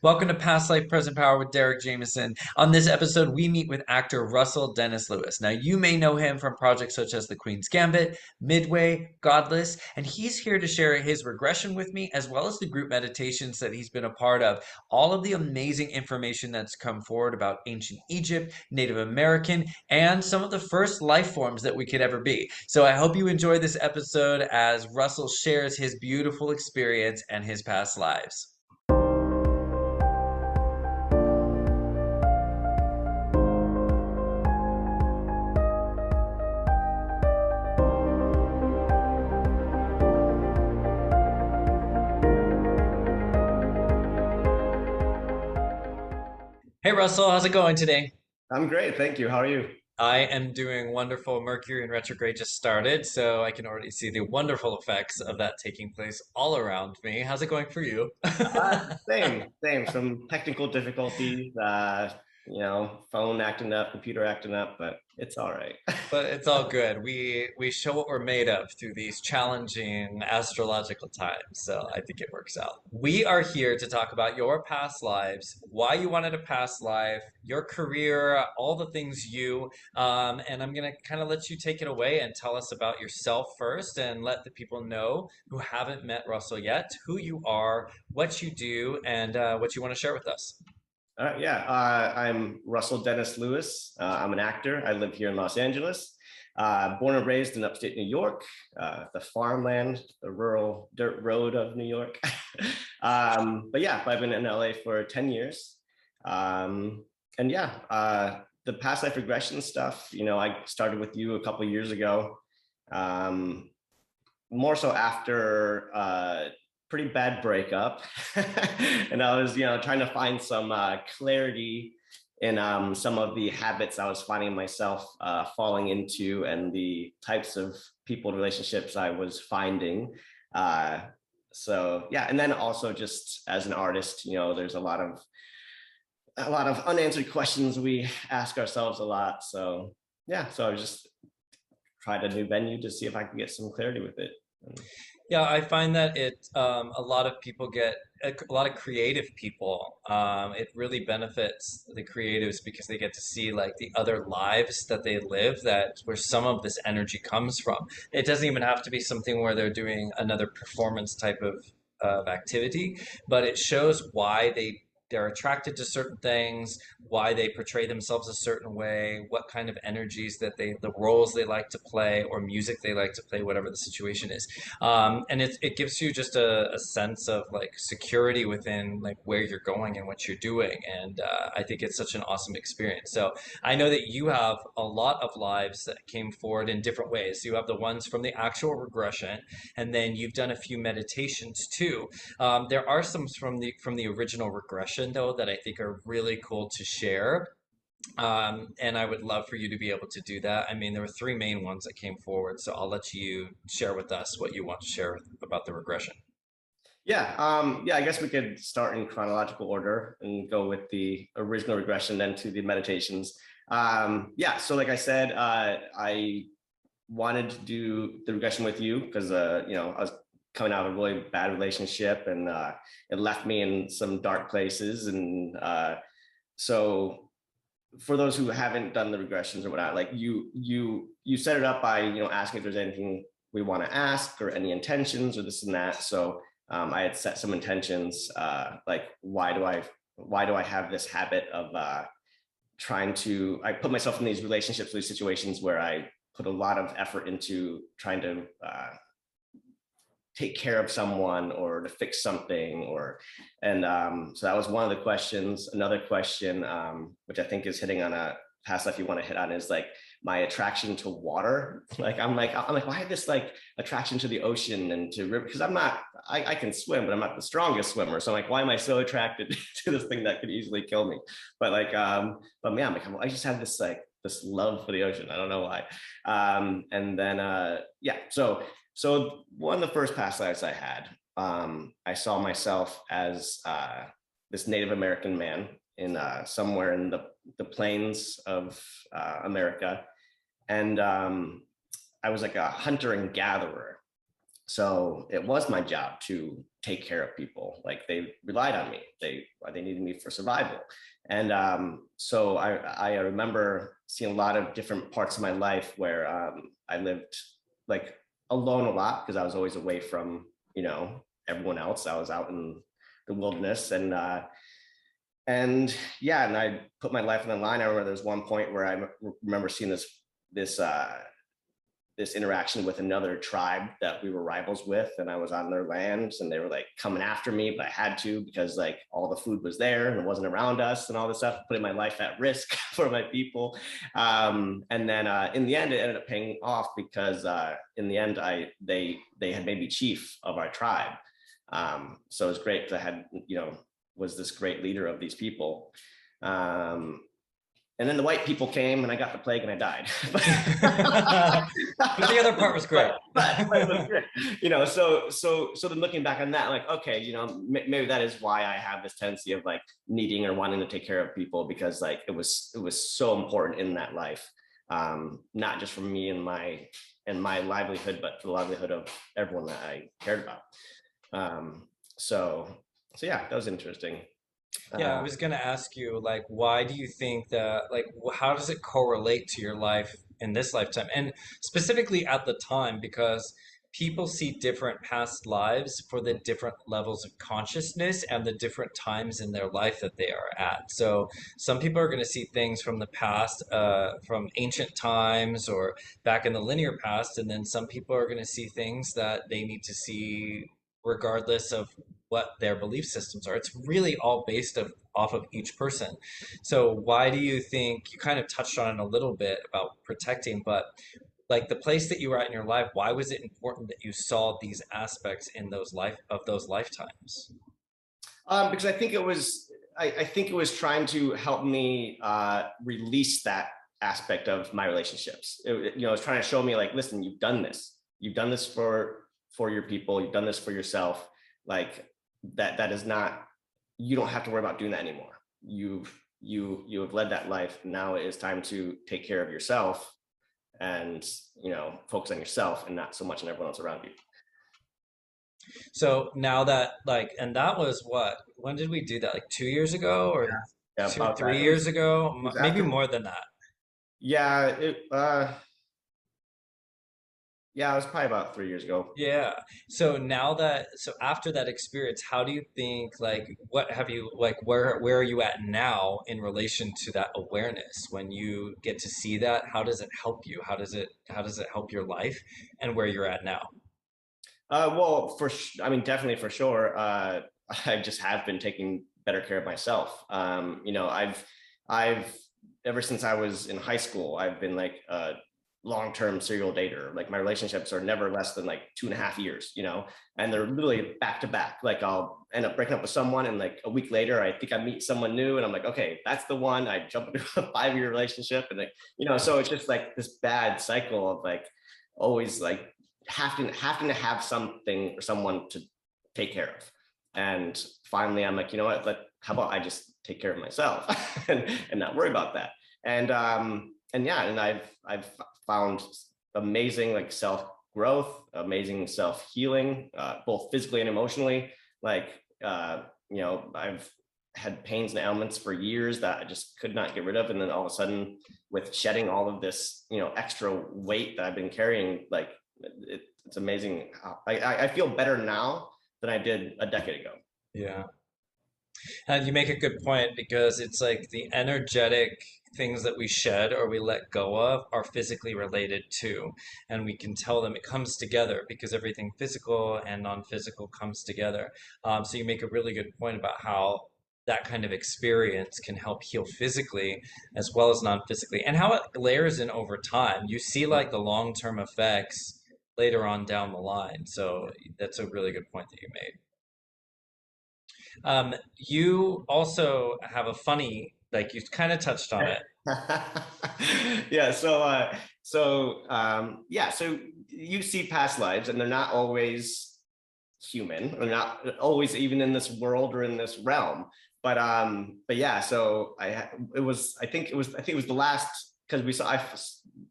Welcome to Past Life, Present Power with Derek Jameson. On this episode, we meet with actor Russell Dennis Lewis. Now, you may know him from projects such as The Queen's Gambit, Midway, Godless, and he's here to share his regression with me, as well as the group meditations that he's been a part of. All of the amazing information that's come forward about ancient Egypt, Native American, and some of the first life forms that we could ever be. So I hope you enjoy this episode as Russell shares his beautiful experience and his past lives. Hey Russell, how's it going today? I'm great, thank you. How are you? I am doing wonderful. Mercury in retrograde just started, so I can already see the wonderful effects of that taking place all around me. How's it going for you? Same. Some technical difficulties, phone acting up, computer acting up, but it's all right. But it's all good. We show what we're made of through these challenging astrological times, so I think it works out. We are here to talk about your past lives, why you wanted a past life, your career, all the things and I'm gonna kind of let you take it away and tell us about yourself first, and let the people know who haven't met Russell yet who you are, what you do, and what you want to share with us. I'm Russell Dennis Lewis. I'm an actor. I live here in Los Angeles. Born and raised in upstate New York, the farmland, the rural dirt road of New York. But yeah, I've been in LA for 10 years. The past life regression stuff, I started with you a couple of years ago. More so after pretty bad breakup. And I was, trying to find some clarity in some of the habits I was finding myself falling into and the types of people and relationships I was finding. So yeah, and then also just as an artist, there's a lot of unanswered questions we ask ourselves a lot. So yeah, so I just tried a new venue to see if I could get some clarity with it. Yeah, I find that a lot of people get a lot of creative people. It really benefits the creatives because they get to see like the other lives that they live, that where some of this energy comes from. It doesn't even have to be something where they're doing another performance type of activity, but it shows why they're attracted to certain things, why they portray themselves a certain way, what kind of energies the roles they like to play, or music they like to play, whatever the situation is. And it gives you just a sense of like security within like where you're going and what you're doing. And I think it's such an awesome experience. So I know that you have a lot of lives that came forward in different ways. You have the ones from the actual regression, and then you've done a few meditations too. There are some from the original regression though that I think are really cool to share. And I would love for you to be able to do that. I mean, there were three main ones that came forward, so I'll let you share with us what you want to share about the regression. I guess we could start in chronological order and go with the original regression, then to the meditations. So like I said, I wanted to do the regression with you because, I was coming out of a really bad relationship, and it left me in some dark places. And so for those who haven't done the regressions or whatnot, like you set it up by, asking if there's anything we want to ask or any intentions or this and that. So I had set some intentions, like why do I have this habit of I put myself in these relationships, these situations where I put a lot of effort into trying to take care of someone or to fix something, so that was one of the questions. Another question, which I think is hitting on a past life you want to hit on, is like my attraction to water. Like why this like attraction to the ocean and to river? Because I can swim, but I'm not the strongest swimmer. So I'm like, why am I so attracted to this thing that could easily kill me? But yeah, I just have this love for the ocean. I don't know why. So one of the first past lives I had, I saw myself as this Native American man in somewhere in the plains of America. And I was like a hunter and gatherer. So it was my job to take care of people. Like they relied on me. They needed me for survival. And so I remember seeing a lot of different parts of my life where I lived like alone a lot because I was always away from, everyone else. I was out in the wilderness and yeah, and I put my life on the line. I remember there was one point where I remember seeing this this interaction with another tribe that we were rivals with, and I was on their lands and they were like coming after me, but I had to because like all the food was there and it wasn't around us and all this stuff, putting my life at risk for my people. And then in the end it ended up paying off because in the end they had made me chief of our tribe. So it was great because I had, was this great leader of these people. And then the white people came and I got the plague and I died. But the other part was great. But it was great. So then looking back on that, like, okay, maybe that is why I have this tendency of like needing or wanting to take care of people, because like it was so important in that life. Not just for me and my livelihood, but for the livelihood of everyone that I cared about. So yeah, that was interesting. Yeah, I was gonna ask you, like, why do you think that, like, how does it correlate to your life in this lifetime? And specifically at the time, because people see different past lives for the different levels of consciousness and the different times in their life that they are at. So some people are gonna see things from the past, from ancient times or back in the linear past, and then some people are gonna see things that they need to see regardless of what their belief systems are. It's really all based off of each person. So why do you think, you kind of touched on it a little bit about protecting, but like the place that you were at in your life, why was it important that you saw these aspects in those lifetimes? Because I think it was trying to help me release that aspect of my relationships. It was trying to show me like, listen, you've done this for your people, you've done this for yourself. Like that is not, you don't have to worry about doing that anymore. You have led that life. Now it is time to take care of yourself and focus on yourself and not so much on everyone else around you. So now that like, and that was what, when did we do that? Like 2 years ago or Yeah, two, about three that. years ago? It was Maybe after. more than that. Yeah, it was probably about 3 years ago. Yeah. So after that experience, how do you think, like, what have you, like, where are you at now in relation to that awareness? When you get to see that, how does it help you? How does it help your life and where you're at now? Well, I mean, definitely for sure. I just have been taking better care of myself. I've ever since I was in high school, I've been like a long-term serial dater. Like my relationships are never less than like 2.5 years, and they're literally back to back. Like I'll end up breaking up with someone, and like a week later, I think I meet someone new, and I'm like, okay, that's the one. I jump into a 5 year relationship, and like, so it's just like this bad cycle of like always like having to have something or someone to take care of. And finally, I'm like, you know what? How about I just take care of myself and not worry about that? And yeah, and I've found amazing like self growth, amazing self healing, both physically and emotionally. Like I've had pains and ailments for years that I just could not get rid of, and then all of a sudden, with shedding all of this extra weight that I've been carrying, like it's amazing. I feel better now than I did a decade ago. Yeah. And you make a good point because it's like the energetic things that we shed or we let go of are physically related too. And we can tell them it comes together because everything physical and non-physical comes together. So you make a really good point about how that kind of experience can help heal physically as well as non-physically, and how it layers in over time. You see like the long-term effects later on down the line. So that's a really good point that you made. You also have a funny, like you kind of touched on it. Yeah. So you see past lives, and they're not always human. They're not always even in this world or in this realm. But yeah. So it was. I think it was the last, because I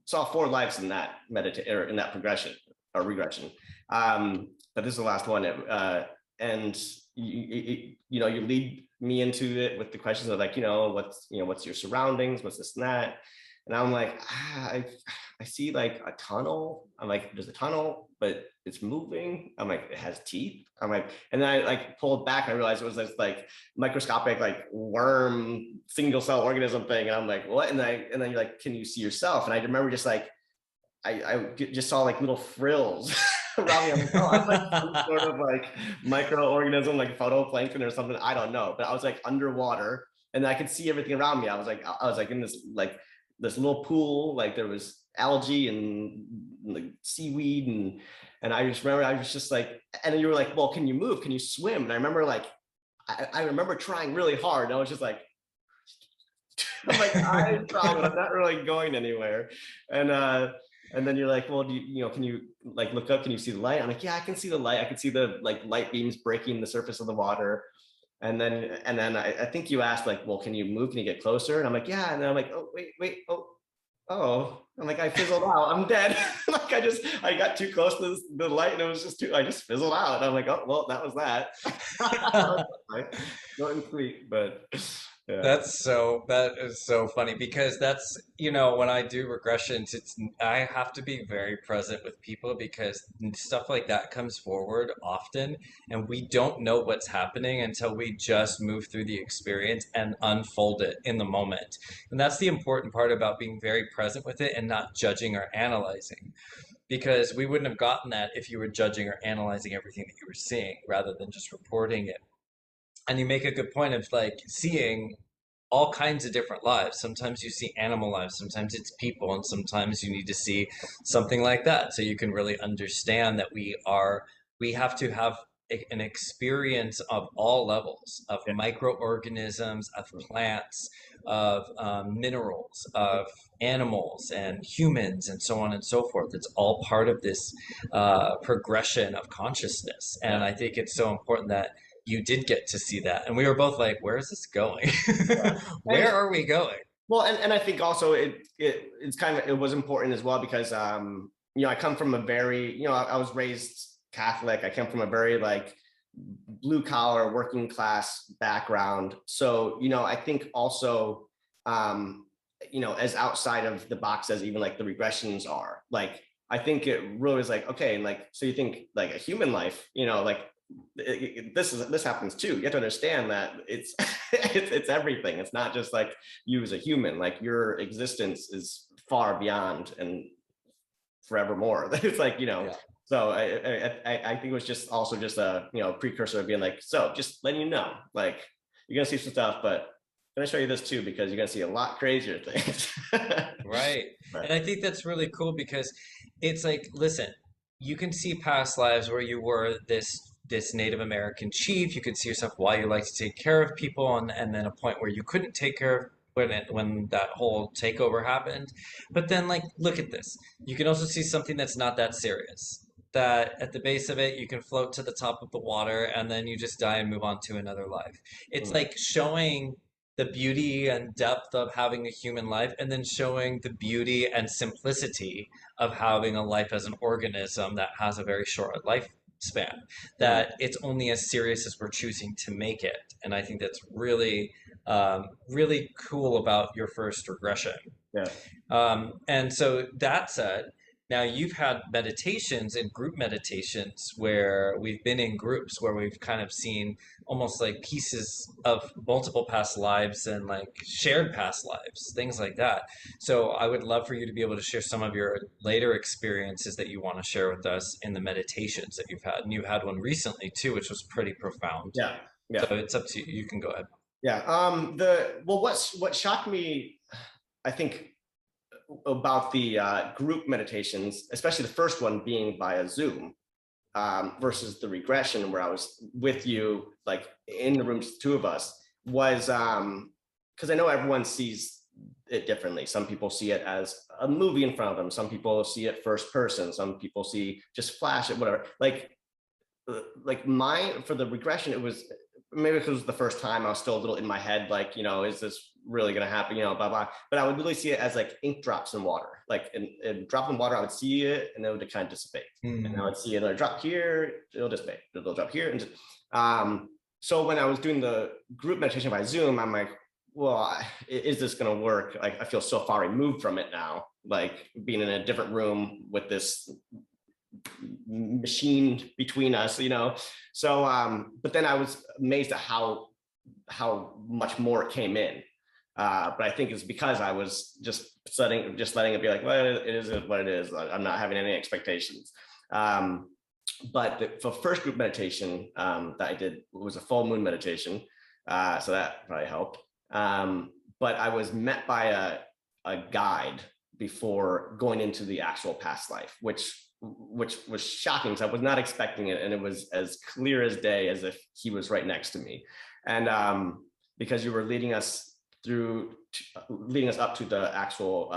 saw 4 lives in that meditate or in that progression or regression. But this is the last one. And you lead me into it with the questions of like, what's your surroundings, what's this and that. And I'm like, I see like a tunnel. I'm like, there's a tunnel, but it's moving. I'm like, it has teeth. I'm like, and then I like pulled back. I realized it was this like microscopic, like worm, single cell organism thing. And I'm like, what? And then you're like, can you see yourself? And I remember just like, I just saw like little frills around me. I'm like, oh, I'm like some sort of like microorganism, like photoplankton or something. I don't know, but I was like underwater, and I could see everything around me. I was like in this little pool, like there was algae and like seaweed, and I just remember I was just like, and then you were like, well, can you move? Can you swim? And I remember like I remember trying really hard. And I was just like, I'm like, I'm trying, but I'm not really going anywhere. And then you're like, well, can you like look up? Can you see the light? I'm like, yeah, I can see the light. I can see the like light beams breaking the surface of the water. And then I think you asked like, well, can you move? Can you get closer? And I'm like, yeah. And then I'm like, oh, wait, oh. I'm like, I fizzled out. I'm dead. Like I got too close to the light, and it was I just fizzled out. And I'm like, oh, well, that was that. Short and sweet, but yeah. That is so funny because that's, when I do regressions, I have to be very present with people because stuff like that comes forward often and we don't know what's happening until we just move through the experience and unfold it in the moment. And that's the important part about being very present with it and not judging or analyzing. Because we wouldn't have gotten that if you were judging or analyzing everything that you were seeing rather than just reporting it. And you make a good point of like seeing all kinds of different lives. Sometimes you see animal lives, sometimes it's people, and sometimes you need to see something like that so you can really understand that we have to have an experience of all levels of Yeah. microorganisms, of plants, of minerals, of animals and humans, and so on and so forth. It's all part of this progression of consciousness. And Yeah. I think it's so important that you did get to see that. And we were both like, where is this going? Yeah. Where are we going? Well, and I think also it was important as well because I come from a very, I was raised Catholic. I come from a very like blue collar working class background. So, I think also as outside of the box as even like the regressions are, like I think it really is like, okay, and like so you think like a human life, like this happens too. You have to understand that it's it's everything. It's not just like you as a human. Like your existence is far beyond and forevermore. It's like Yeah. So I think it was just also just a precursor of being like, so just letting you know, like you're gonna see some stuff, but I'm gonna show you this too because you're gonna see a lot crazier things. Right. But And I think that's really cool because it's like, listen, you can see past lives where you were this Native American chief. You could see yourself why you like to take care of people, and then a point where you couldn't take care of when that whole takeover happened. But then like look at this. You can also see something that's not that serious. That at the base of it, you can float to the top of the water and then you just die and move on to another life. It's mm, like showing the beauty and depth of having a human life and then showing the beauty and simplicity of having a life as an organism that has a very short lifespan, mm, that it's only as serious as we're choosing to make it. And I think that's really really cool about your first regression. yeah. And so that said, now you've had meditations and group meditations where we've been in groups where we've kind of seen almost like pieces of multiple past lives and like shared past lives, things like that. So I would love for you to be able to share some of your later experiences that you want to share with us in the meditations that you've had. And you had one recently too, which was pretty profound. Yeah. So Yeah. it's up to you. You can go ahead. Yeah. What shocked me, I think, about the group meditations, especially the first one being via Zoom, versus the regression where I was with you, like in the room, just two of us, was because I know everyone sees it differently. Some people see it as a movie in front of them. Some people see it first person. Some people see just flash it, whatever. Like mine for the regression, it was maybe because it was the first time I was still a little in my head, like, is this really going to happen, blah, blah. But I would really see it as like ink drops in water, like in drop in water, I would see it and it would kind of dissipate. And I Mm. would see another drop here, it'll dissipate, it'll drop here. So when I was doing the group meditation by Zoom, I'm like, well, is this going to work? Like, I feel so far removed from it now, like being in a different room with this machine between us, So, but then I was amazed at how much more it came in. But I think it's because I was just letting it be like, well, it is what it is. I'm not having any expectations. But the first group meditation that I did was a full moon meditation. So that probably helped. But I was met by a guide before going into the actual past life, which was shocking because I was not expecting it. And it was as clear as day, as if he was right next to me. And because you were leading us up to the actual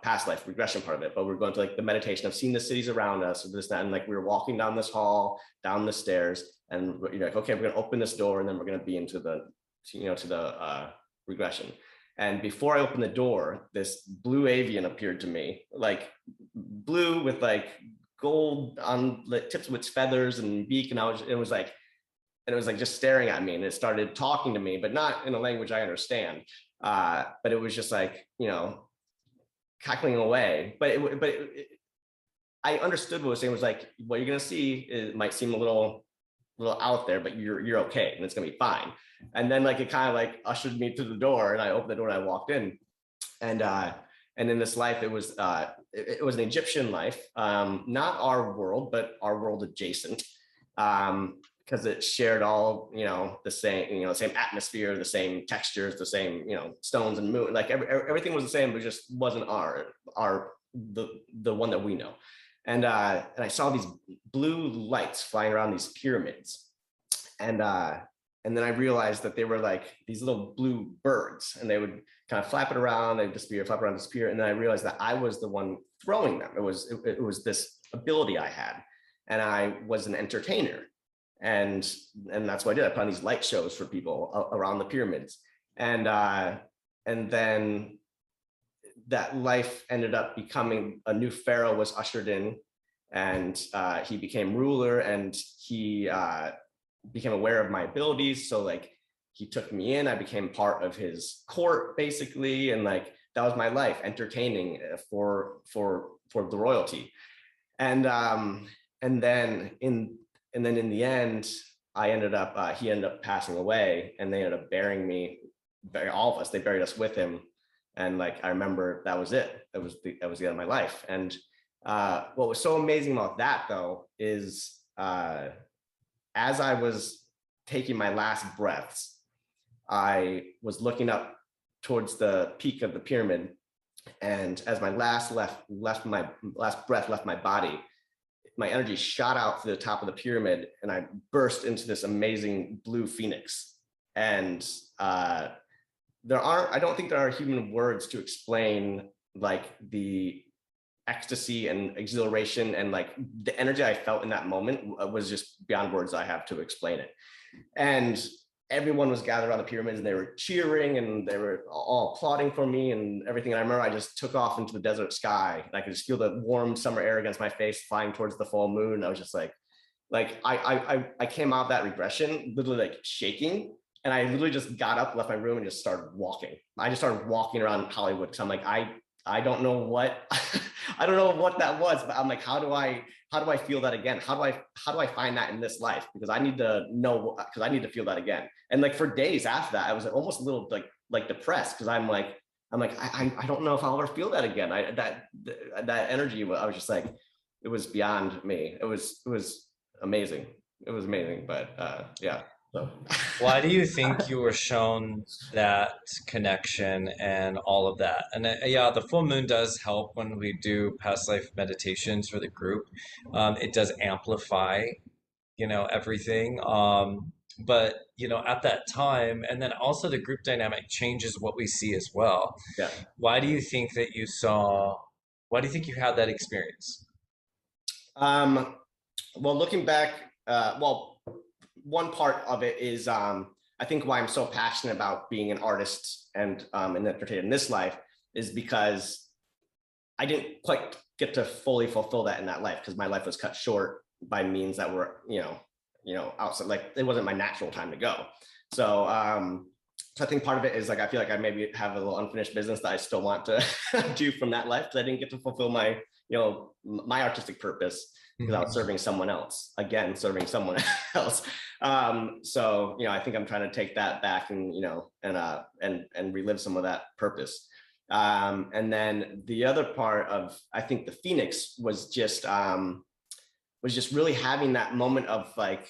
past life regression part of it, but we're going to like the meditation of seeing the cities around us, or this, that, and like we were walking down this hall, down the stairs, and you're like, okay, we're going to open this door, and then we're going to be into the, to the regression. And before I opened the door, this blue avian appeared to me, like blue with like gold on the tips of its feathers and beak, and it was like just staring at me, and it started talking to me, but not in a language I understand. But it was just like, cackling away. I understood what it was saying. It was like, what you're gonna see, it might seem a little out there, but you're okay, and it's gonna be fine. And then like it kind of like ushered me to the door, and I opened the door and I walked in. And in this life, it was an Egyptian life, not our world, but our world adjacent. Because it shared all, the same atmosphere, the same textures, the same, stones and moon, like everything was the same, but just wasn't the one that we know. And I saw these blue lights flying around these pyramids. And then I realized that they were like these little blue birds, and they would kind of flap it around, they'd disappear, flap around, disappear. And then I realized that I was the one throwing them. It was this ability I had, and I was an entertainer. And that's what I did. I put on these light shows for people around the pyramids. And then that life ended up becoming, a new pharaoh was ushered in, and he became ruler, and he became aware of my abilities. So like he took me in, I became part of his court basically. And like, that was my life, entertaining for the royalty. And then in the end, he ended up passing away, and they ended up burying all of us. They buried us with him. And like, I remember that was it. That was the end of my life. And what was so amazing about that though, is as I was taking my last breaths, I was looking up towards the peak of the pyramid. And as my last breath left my body, my energy shot out to the top of the pyramid, and I burst into this amazing blue phoenix. And I don't think there are human words to explain like the ecstasy and exhilaration, and like the energy I felt in that moment was just beyond words I have to explain it. And everyone was gathered around the pyramids, and they were cheering, and they were all applauding for me and everything. And I remember I just took off into the desert sky, and I could just feel the warm summer air against my face, flying towards the full moon. I was just like I came out of that regression literally like shaking. And I literally just got up, left my room, and just started walking. I just started walking around Hollywood, because I'm like, I don't know what I don't know what that was, but I'm like, how do I feel that again? How do I find that in this life? Because I need to know, because I need to feel that again. And like for days after that, I was almost a little like depressed, because I'm like, I don't know if I'll ever feel that again. That energy, I was just like, it was beyond me. It was amazing. It was amazing. But yeah. So. Why do you think you were shown that connection and all of that? And yeah, the full moon does help when we do past life meditations for the group. It does amplify, everything. But at that time, and then also the group dynamic changes what we see as well. Yeah. Why do you think that you saw? Why do you think you had that experience? Well, looking back, one part of it is I think why I'm so passionate about being an artist and an entertainer in this life is because I didn't quite get to fully fulfill that in that life, because my life was cut short by means that were, outside, like it wasn't my natural time to go. So, so I think part of it is like, I feel like I maybe have a little unfinished business that I still want to do from that life, because I didn't get to fulfill my, my artistic purpose, because I was serving someone else, again, serving someone else. So, I think I'm trying to take that back and, and relive some of that purpose. And then the other part of, I think the Phoenix was just really having that moment of like,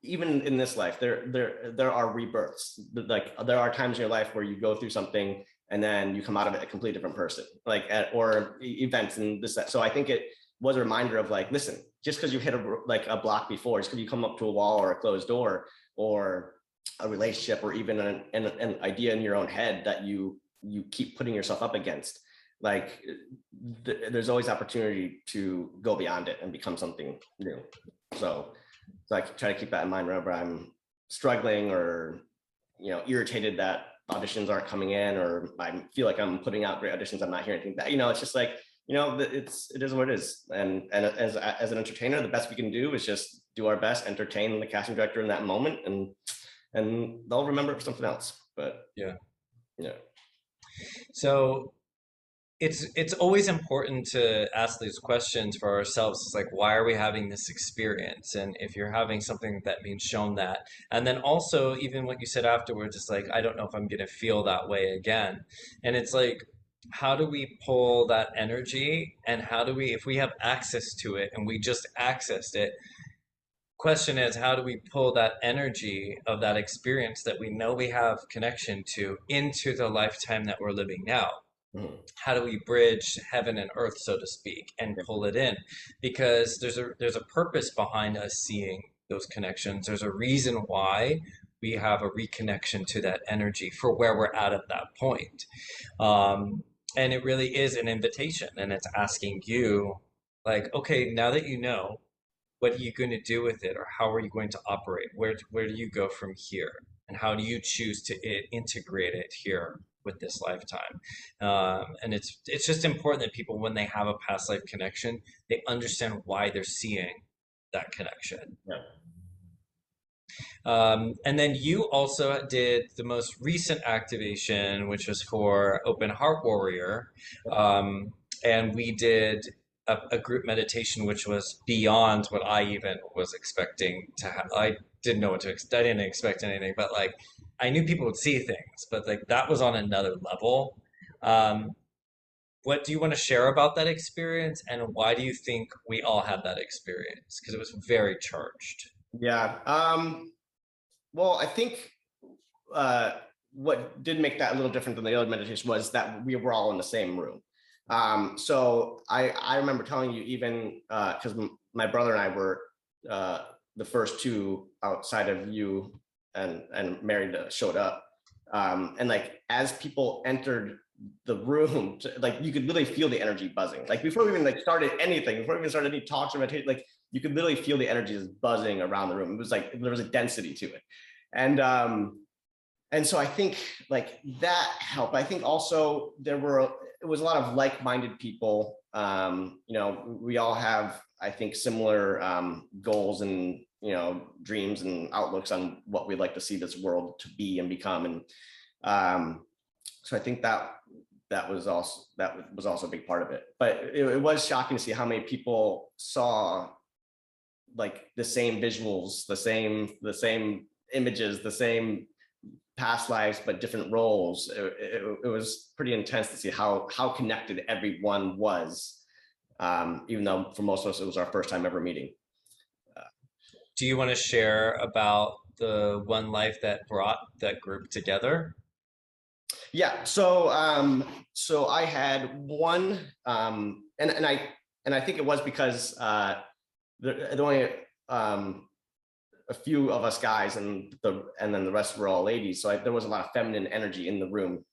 even in this life, there are rebirths. Like there are times in your life where you go through something and then you come out of it a completely different person, like or events and this, that. So I think it was a reminder of like, listen, just because you hit a block before, just because you come up to a wall or a closed door or a relationship or even an idea in your own head that you keep putting yourself up against, like there's always opportunity to go beyond it and become something new. So I try to keep that in mind whenever I'm struggling or irritated that auditions aren't coming in, or I feel like I'm putting out great auditions, I'm not hearing anything back. It's just like, it is what it is. And as an entertainer, the best we can do is just do our best, entertain the casting director in that moment, and they'll remember it for something else. But Yeah. yeah. So it's always important to ask these questions for ourselves. It's like, why are we having this experience? And if you're having something that means shown that. And then also, even what you said afterwards, it's like, I don't know if I'm going to feel that way again. And it's like, how do we pull that energy? And how do we, if we have access to it and we just accessed it, question is, how do we pull that energy of that experience that we know we have connection to into the lifetime that we're living now? How do we bridge heaven and earth, so to speak, and pull it in? Because there's a purpose behind us seeing those connections. There's a reason why we have a reconnection to that energy for where we're at that point. And it really is an invitation, and it's asking you, like, okay, now that you know, what are you going to do with it, or how are you going to operate? Where do you go from here, and how do you choose to integrate it here with this lifetime? And it's just important that people, when they have a past life connection, they understand why they're seeing that connection. Yeah. And then you also did the most recent activation, which was for Open Heart Warrior. And we did a group meditation, which was beyond what I even was expecting to have. I didn't know what to expect. I didn't expect anything, but like I knew people would see things, but like that was on another level. Um, what do you want to share about that experience, and why do you think we all had that experience? Because it was very charged. Yeah. Well, I think uh, what did make that a little different than the other meditation was that we were all in the same room. So I remember telling you, even because my brother and I were the first two outside of you and Mary showed up. And like as people entered the room, like you could literally feel the energy buzzing. Like before we even like started anything, before we even started any talks or meditation, like you could literally feel the energy just buzzing around the room. It was like there was a density to it. And so I think like that helped. I think also it was a lot of like-minded people. We all have, I think, similar goals and dreams and outlooks on what we'd like to see this world to be and become. And so I think that was also a big part of it. But it was shocking to see how many people saw like the same visuals, the same images, the same past lives, but different roles. It was pretty intense to see how connected everyone was, even though for most of us it was our first time ever meeting. Do you want to share about the one life that brought that group together? Yeah. So I had one, and I think it was because there only a few of us guys, and then the rest were all ladies. So there was a lot of feminine energy in the room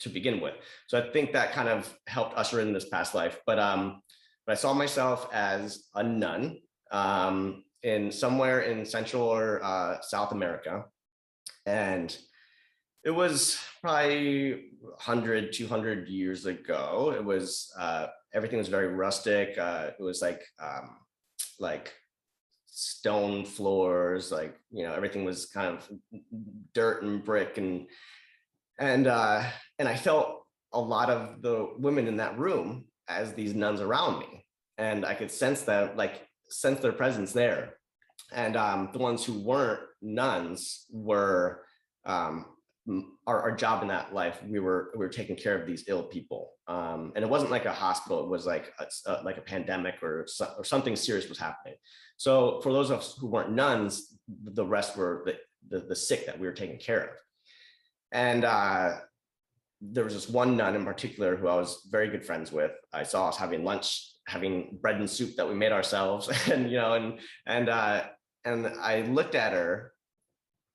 to begin with. So I think that kind of helped usher in this past life. But I saw myself as a nun, in somewhere in Central or South America. And it was probably 100, 200 years ago. It was, everything was very rustic. It was like stone floors, like, everything was kind of dirt and brick. And I felt a lot of the women in that room as these nuns around me. And I could sense that, like, sense their presence there. And the ones who weren't nuns were, our job in that life, we were taking care of these ill people, and it wasn't like a hospital. It was like a pandemic or something serious was happening. So for those of us who weren't nuns, the rest were the sick that we were taking care of. And there was this one nun in particular who I was very good friends with. I saw us having lunch, having bread and soup that we made ourselves, and I looked at her,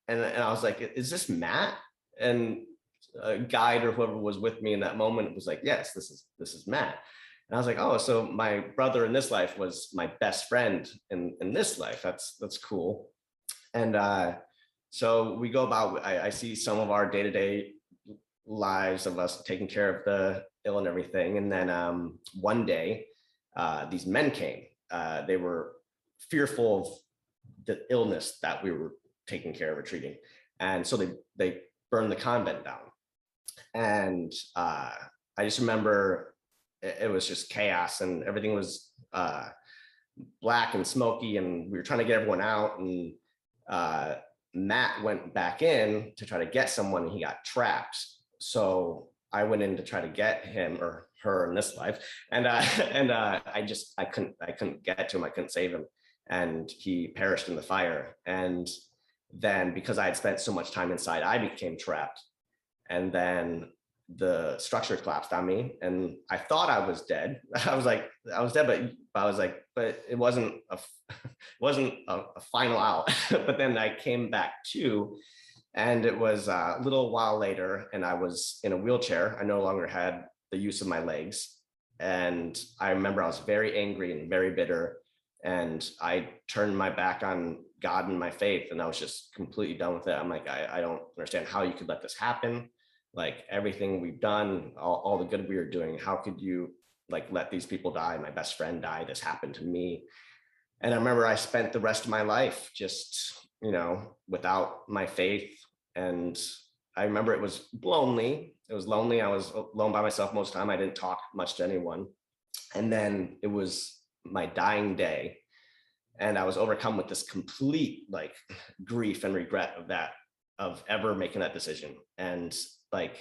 and I was like, "Is this Matt?" And a guide or whoever was with me in that moment was like, "Yes, this is Matt." And I was like, "Oh, so my brother in this life was my best friend in this life. That's cool." And so we go about. I see some of our day-to-day lives of us taking care of the ill and everything. And then one day, these men came. They were fearful of the illness that we were taking care of or treating, and so they burned the convent down. And I just remember it was just chaos, and everything was black and smoky, and we were trying to get everyone out. And Matt went back in to try to get someone, and he got trapped. So I went in to try to get him or her in this life, and I couldn't get to him. I couldn't save him, and he perished in the fire. And then because I had spent so much time inside, I became trapped. And then the structure collapsed on me, and I thought I was dead. I was dead, but I was like, but it wasn't a final out. But then I came back to, and it was a little while later, and I was in a wheelchair. I no longer had the use of my legs. And I remember I was very angry and very bitter. And I turned my back on God and my faith, and I was just completely done with it. I'm like, I don't understand how you could let this happen. Like, everything we've done, all the good we were doing, how could you like let these people die? My best friend died. This happened to me. And I remember I spent the rest of my life just, without my faith. And I remember it was lonely. It was lonely. I was alone by myself most of the time. I didn't talk much to anyone. And then it was my dying day, and I was overcome with this complete like grief and regret of ever making that decision. And like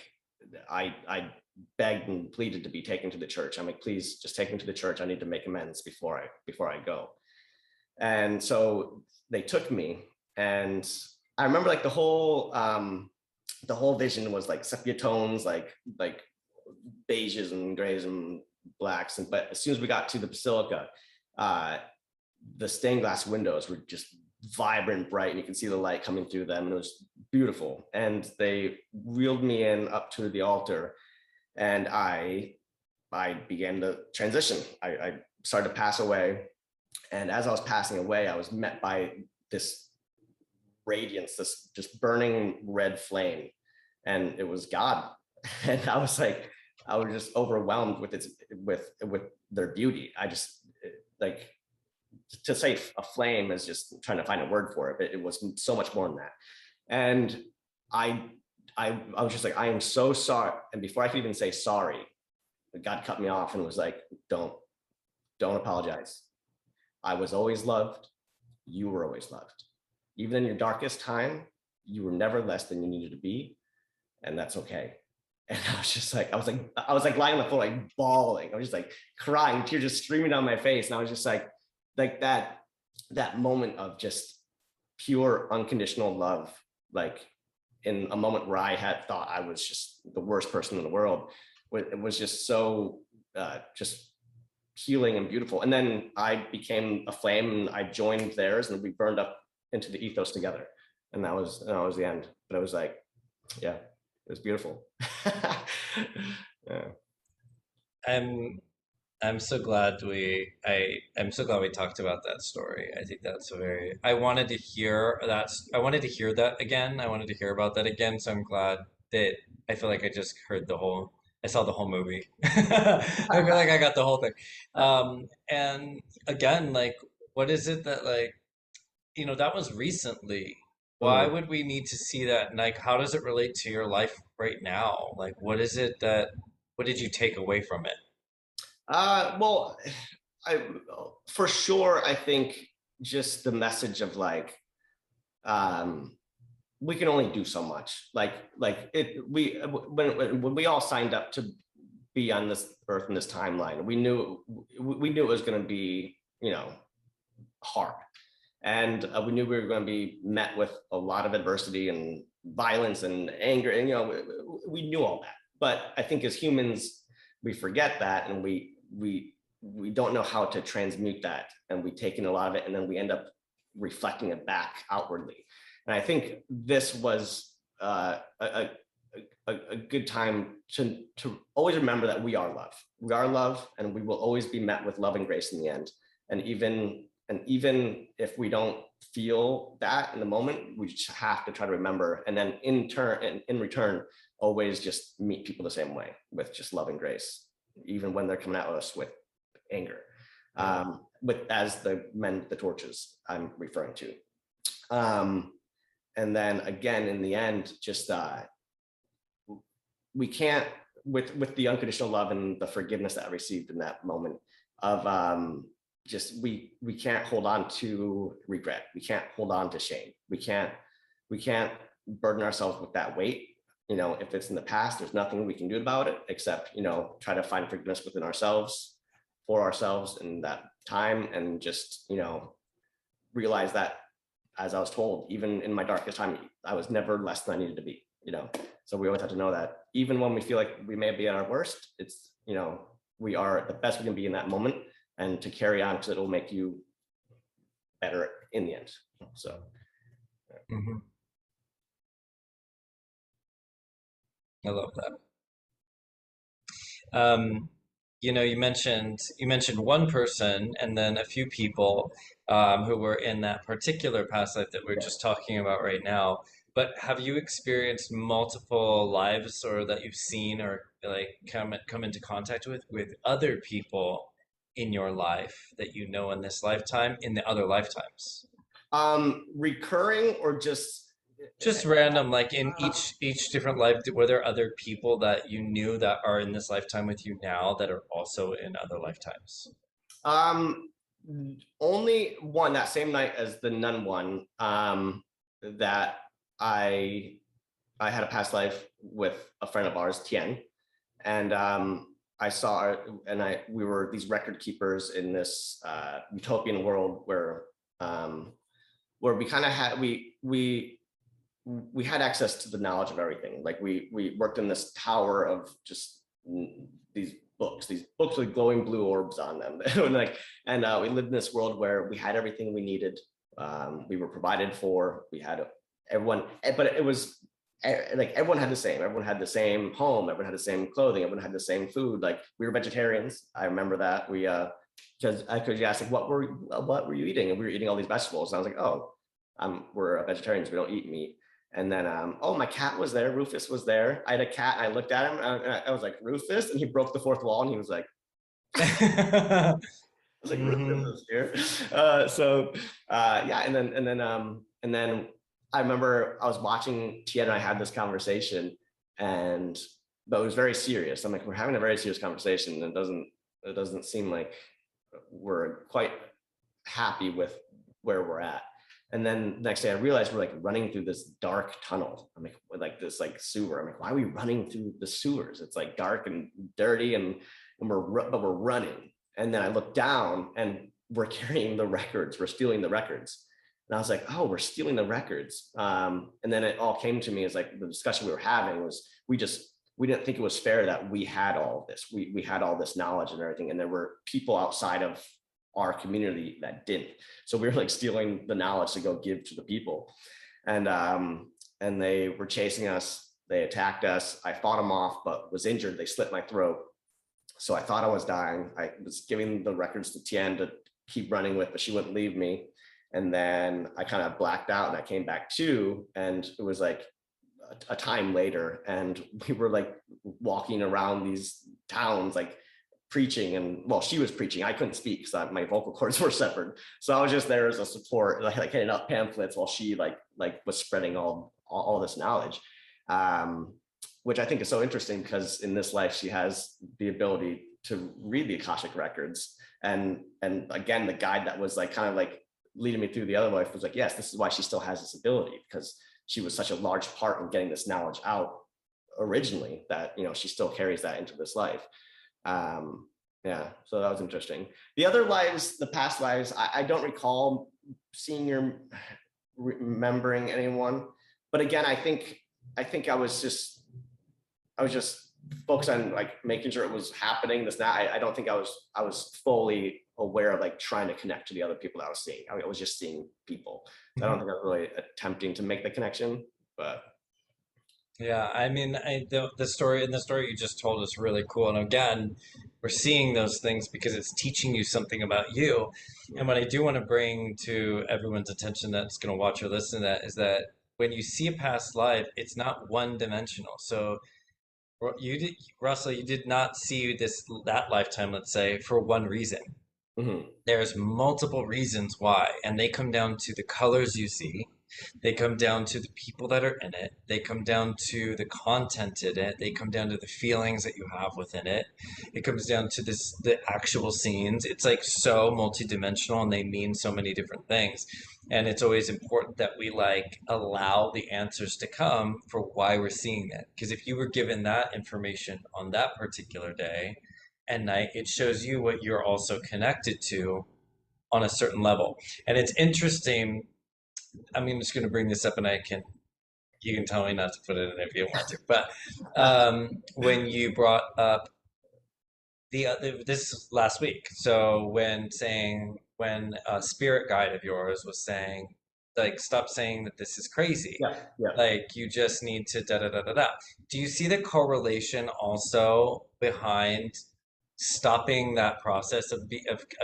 I begged and pleaded to be taken to the church. I'm like, please just take me to the church. I need to make amends before I go. And so they took me, and I remember like the whole vision was like sepia tones, like beiges and grays and blacks. But as soon as we got to the basilica, the stained glass windows were just vibrant, bright, and you can see the light coming through them, and it was beautiful. And they wheeled me in up to the altar, and I began to transition. I started to pass away, and as I was passing away, I was met by this radiance, this just burning red flame, and it was God. And I was just overwhelmed with their beauty. I just like, to say a flame is just trying to find a word for it, but it was so much more than that. And I was just like, I am so sorry. And before I could even say sorry, God cut me off and was like, don't apologize. I was always loved. You were always loved. Even in your darkest time, you were never less than you needed to be. And that's okay. And I was just like, I was like lying on the floor, like bawling. I was just like crying, tears just streaming down my face. And I was just like that moment of just pure unconditional love, like in a moment where I had thought I was just the worst person in the world. It was just so just healing and beautiful. And then I became a flame, and I joined theirs, and we burned up into the ethos together. And that was the end. But it was like, yeah, it was beautiful. Yeah. I'm I'm so glad I'm so glad we talked about that story. I think that's a very I wanted to hear that I wanted to hear that again. I wanted to hear about that again, so I'm glad that I feel like I just heard the whole I saw the whole movie. I feel like I got the whole thing. And again, like what is it that like that was recently. Why Mm. would we need to see that? And like how does it relate to your life right now? Like what did you take away from it? Well, I for sure, I think just the message of like um, we can only do so much. Like it, we when we all signed up to be on this earth in this timeline, we knew it was going to be hard, and we knew we were going to be met with a lot of adversity and violence and anger, and we knew all that. But I think as humans, we forget that, and we don't know how to transmute that, and we take in a lot of it, and then we end up reflecting it back outwardly. And I think this was a good time to always remember that we are love. We are love, and we will always be met with love and grace in the end. And even if we don't feel that in the moment, we just have to try to remember, and then in return, always just meet people the same way with just love and grace, even when they're coming at us with anger. Yeah. With as the men with the torches I'm referring to. Um, and then again, in the end, just we can't with the unconditional love and the forgiveness that I received in that moment of just we can't hold on to regret. We can't hold on to shame. We can't burden ourselves with that weight. If it's in the past, there's nothing we can do about it except try to find forgiveness within ourselves, for ourselves in that time, and just realize that, as I was told, even in my darkest time, I was never less than I needed to be. So we always have to know that even when we feel like we may be at our worst, it's we are the best we can be in that moment, and to carry on, because it'll make you better in the end. So Mhm. I love that. Um, you mentioned one person and then a few people who were in that particular past life that we're yeah. just talking about right now. But have you experienced multiple lives, or that you've seen, or like come into contact with other people in your life that you know in this lifetime, in the other lifetimes? Recurring or just Just random, like in each different life, were there other people that you knew that are in this lifetime with you now that are also in other lifetimes? um only one, that same night as the nun one, that I I had a past life with a friend of ours, Tien, and I saw her, and we were these record keepers in this utopian world where we kind of had we had access to the knowledge of everything. Like we worked in this tower of just these books with glowing blue orbs on them, and we lived in this world where we had everything we needed. We were provided for. We had everyone, but it was like everyone had the same. Everyone had the same home. Everyone had the same clothing. Everyone had the same food. Like we were vegetarians. I remember that we because you asked like what were you eating, and we were eating all these vegetables. And I was like, oh, we're vegetarians. We don't eat meat. And then, oh, my cat was there. Rufus was there. I had a cat, and I looked at him, and I was like, Rufus, and he broke the fourth wall, and he was like, I was like, Rufus Hmm. is here. Yeah, and then I remember I was watching Tien and I had this conversation, and but it was very serious. I'm like, we're having a very serious conversation, and it doesn't seem like we're quite happy with where we're at. And then next day I realized we're like running through this dark tunnel. I'm like this like sewer. I'm like, why are we running through the sewers? It's like dark and dirty, and we're running. And then I look down, and we're carrying the records. We're stealing the records. And I was like, oh, we're stealing the records. And then it all came to me as like the discussion we were having was we didn't think it was fair that we had all of this. We had all this knowledge and everything, and there were people outside of our community that didn't. So we were like stealing the knowledge to go give to the people. And they were chasing us. They attacked us. I fought them off, but was injured. They slit my throat. So I thought I was dying. I was giving the records to Tien to keep running with, but she wouldn't leave me. And then I kind of blacked out and I came back to, and it was like a time later, and we were like walking around these towns, like preaching. And well, she was preaching. I couldn't speak because my vocal cords were severed. So I was just there as a support, like handing out pamphlets while she like was spreading all this knowledge. Um, which I think is so interesting because in this life she has the ability to read the Akashic records. And again, the guide that was like kind of like leading me through the other life was like, yes, this is why she still has this ability, because she was such a large part in getting this knowledge out originally that, you know, she still carries that into this life. Yeah, so that was interesting. The other lives, the past lives, I don't recall seeing or remembering anyone. But again, I think I was just focused on like making sure it was happening. This now, I don't think I was fully aware of like trying to connect to the other people that I was seeing. I was just seeing people. So I don't think I was really attempting to make the connection. But Yeah, I mean, the story in the story you just told is really cool. And again, we're seeing those things because it's teaching you something about you. And what I do want to bring to everyone's attention that's going to watch or listen to that is that when you see a past life, it's not one dimensional. So you did, Russell, you did not see that lifetime, let's say, for one reason. mhm. There's multiple reasons why, and they come down to the colors you see. They come down to the people that are in it. They come down to the content in it. They come down to the feelings that you have within it. It comes down to the actual scenes. It's like so multidimensional and they mean so many different things. And it's always important that we like allow the answers to come for why we're seeing that. Because if you were given that information on that particular day and night, it shows you what you're also connected to on a certain level. And it's interesting. I mean, I'm just going to bring this up, and you can tell me not to put it in if you want to. But when you brought up this last week, so when a spirit guide of yours was saying, like, stop saying that this is crazy, Yeah, yeah. like you just need to da da da da da. Do you see the correlation also behind stopping that process of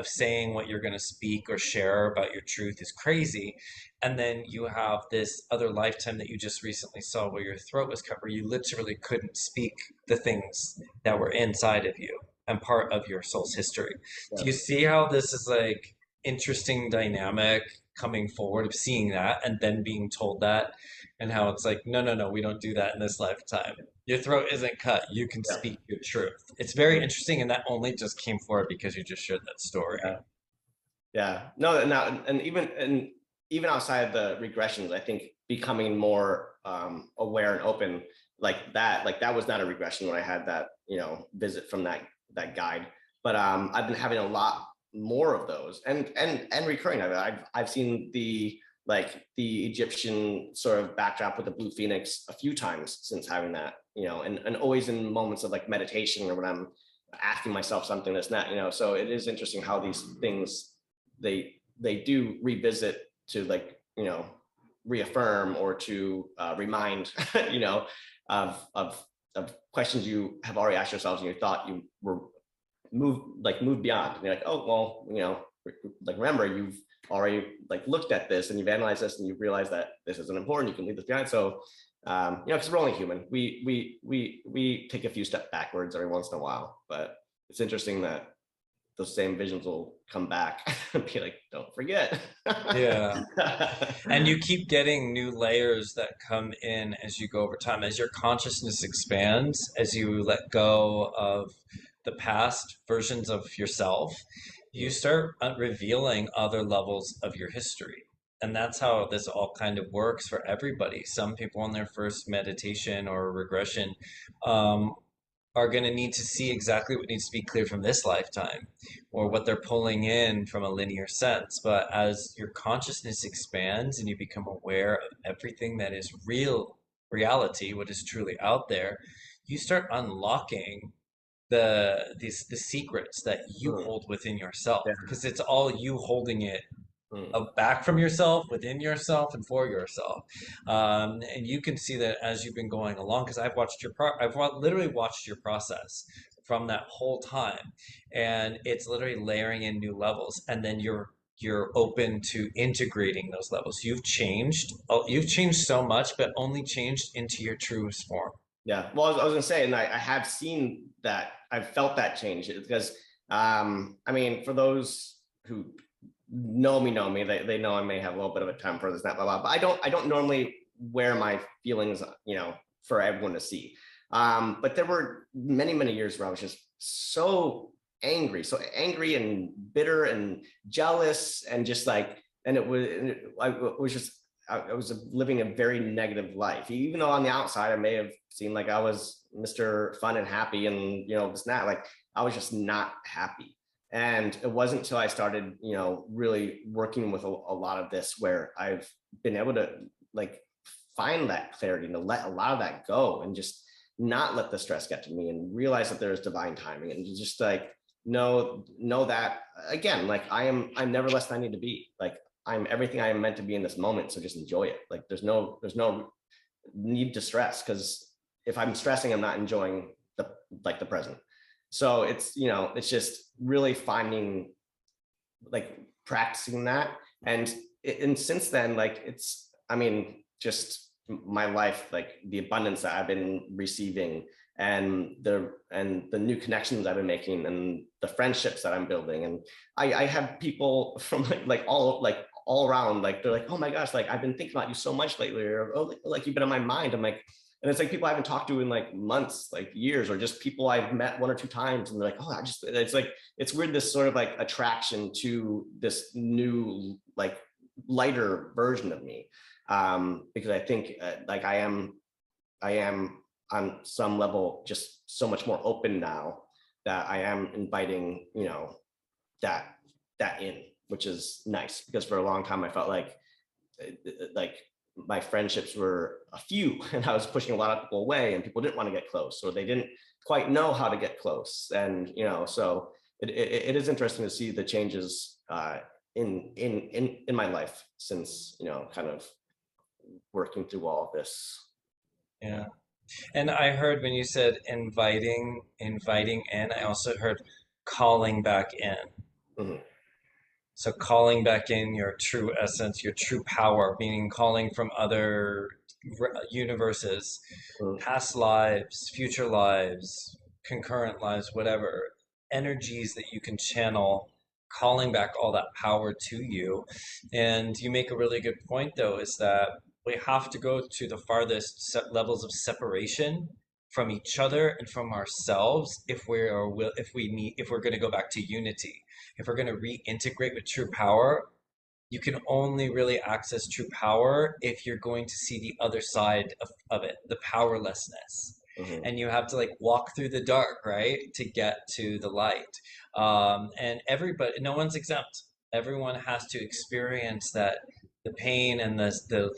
saying what you're going to speak or share about your truth is crazy, and then you have this other lifetime that you just recently saw where your throat was cut, where you literally couldn't speak the things that were inside of you and part of your soul's history? Do Yeah. you see how this is like interesting dynamic coming forward of seeing that and then being told that, and how it's like, no, no, no, we don't do that in this lifetime. Your throat isn't cut. You can Yeah. speak your truth. It's very interesting, and that only just came forward because you just shared that story. Yeah. Yeah. No, and even outside of the regressions, I think becoming more aware and open like that was not a regression when I had that, you know, visit from that guide. But I've been having a lot more of those and recurring. I've seen the Egyptian sort of backdrop with the blue phoenix a few times since having that, you know, and always in moments of like meditation or when I'm asking myself something that's not, you know. So it is interesting how these things they do revisit to, like, you know, reaffirm or to remind you know, of questions you have already asked yourselves and you thought you were moved beyond, and you're like, oh well, you know, like remember you've already like looked at this and you've analyzed this and you've realized that this isn't important, you can leave this behind. So you know, because we're only human, we take a few steps backwards every once in a while, but it's interesting that those same visions will come back and be like, don't forget. Yeah. And you keep getting new layers that come in as you go over time. As your consciousness expands, as you let go of the past versions of yourself, you start revealing other levels of your history. And that's how this all kind of works for everybody. Some people on their first meditation or regression um, are going to need to see exactly what needs to be cleared from this lifetime or what they're pulling in from a linear sense. But as your consciousness expands and you become aware of everything that is reality, what is truly out there, you start unlocking the secrets that you Mm, hold within yourself yeah. because it's all you holding it Mm, back from yourself, within yourself, and for yourself. And you can see that as you've been going along, because I've watched literally watched your process from that whole time, and it's literally layering in new levels, and then you're open to integrating those levels. You've changed so much, but only changed into your truest form. Yeah. Well, I was gonna say, and I have seen that. I've felt that change because, I mean, for those who know me, they know I may have a little bit of a temper, this, that, blah, blah. But I don't normally wear my feelings, for everyone to see. But there were many years where I was just so angry and bitter and jealous, and just like, and I was just I was living a very negative life. Even though on the outside I may have seemed like I was Mr. Fun and happy and this and that, like I was just not happy. And it wasn't until I started, really working with a lot of this where I've been able to like find that clarity and to let a lot of that go and just not let the stress get to me and realize that there is divine timing and just like know that again, like I'm never less than I need to be. Like I'm everything I am meant to be in this moment. So just enjoy it. Like there's no need to stress, because if I'm stressing, I'm not enjoying the present. So it's just really finding, like practicing that. And since then, like I mean, just my life, like the abundance that I've been receiving, and the new connections I've been making, and the friendships that I'm building. And I have people from all around, like they're like, oh my gosh, like I've been thinking about you so much lately, or oh, like you've been on my mind. I'm like, and it's like people I haven't talked to in like months, like years, or just people I've met one or two times, and they're like, oh, it's like, it's weird, this sort of like attraction to this new, like lighter version of me. Because I think like I am on some level just so much more open now, that I am inviting, that in, which is nice, because for a long time I felt like my friendships were a few and I was pushing a lot of people away, and people didn't want to get close, or they didn't quite know how to get close. And so it is interesting to see the changes in my life since, kind of working through all of this. Yeah. And I heard when you said inviting in, I also heard calling back in. Mhm. So calling back in your true essence, your true power, meaning calling from other universes, Mhm. past lives, future lives, concurrent lives, whatever, energies that you can channel, calling back all that power to you. And you make a really good point, though, is that we have to go to the farthest levels of separation from each other and from ourselves if we're going to go back to unity, if we're going to reintegrate with true power. You can only really access true power if you're going to see the other side of it, the powerlessness. Mhm. And you have to like walk through the dark, right, to get to the light. And everybody, no one's exempt. Everyone has to experience that, the pain and the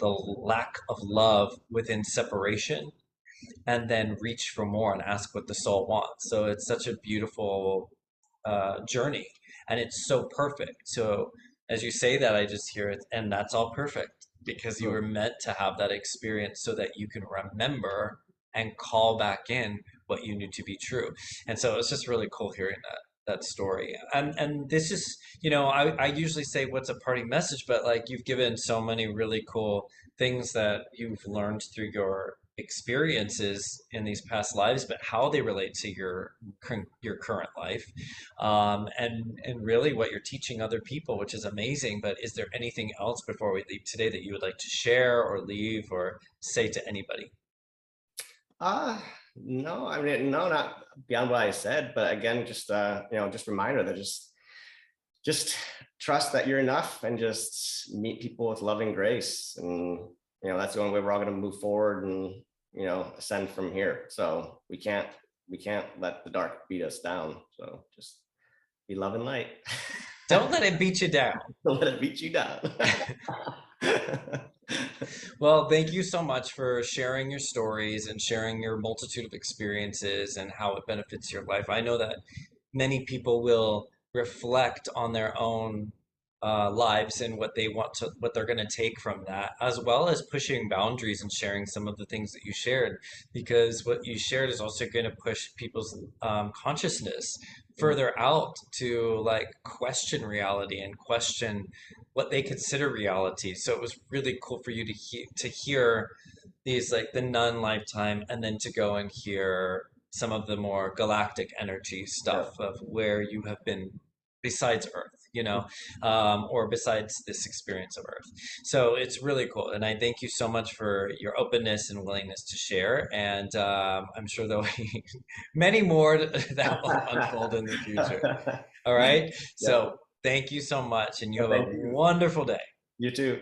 lack of love within separation, and then reach for more and ask what the soul wants. So it's such a beautiful journey, and it's so perfect. So as you say that, I just hear it, and that's all perfect because you were Mhm. meant to have that experience so that you can remember and call back in what you knew to be true. And so it's just really cool hearing that story. And this is, I usually say what's a parting message, but like you've given so many really cool things that you've learned through your experiences in these past lives, but how they relate to your current life, and really what you're teaching other people, which is amazing. But is there anything else before we leave today that you would like to share or leave or say to anybody? No, I mean, no, not beyond what I said, but again, just just reminder that just trust that you're enough, and just meet people with loving grace. And that's the only way we're all going to move forward and ascend from here. So we can't let the dark beat us down. So just be love and light. Don't let it beat you down. Don't let it beat you down. Well, thank you so much for sharing your stories and sharing your multitude of experiences and how it benefits your life. I know that many people will reflect on their own lives and what they want to, what they're going to take from that, as well as pushing boundaries and sharing some of the things that you shared, because what you shared is also going to push people's consciousness Mhm. further out to like question reality and question what they consider reality. So it was really cool for you to hear these like the nun lifetime, and then to go and hear some of the more galactic energy Yeah. stuff of where you have been besides Earth, or besides this experience of Earth. So it's really cool, and I thank you so much for your openness and willingness to share. And I'm sure there'll be many more that will unfold in the future. All right. Yeah. So thank you so much, and you Yeah, have a thank you. wonderful day. You too.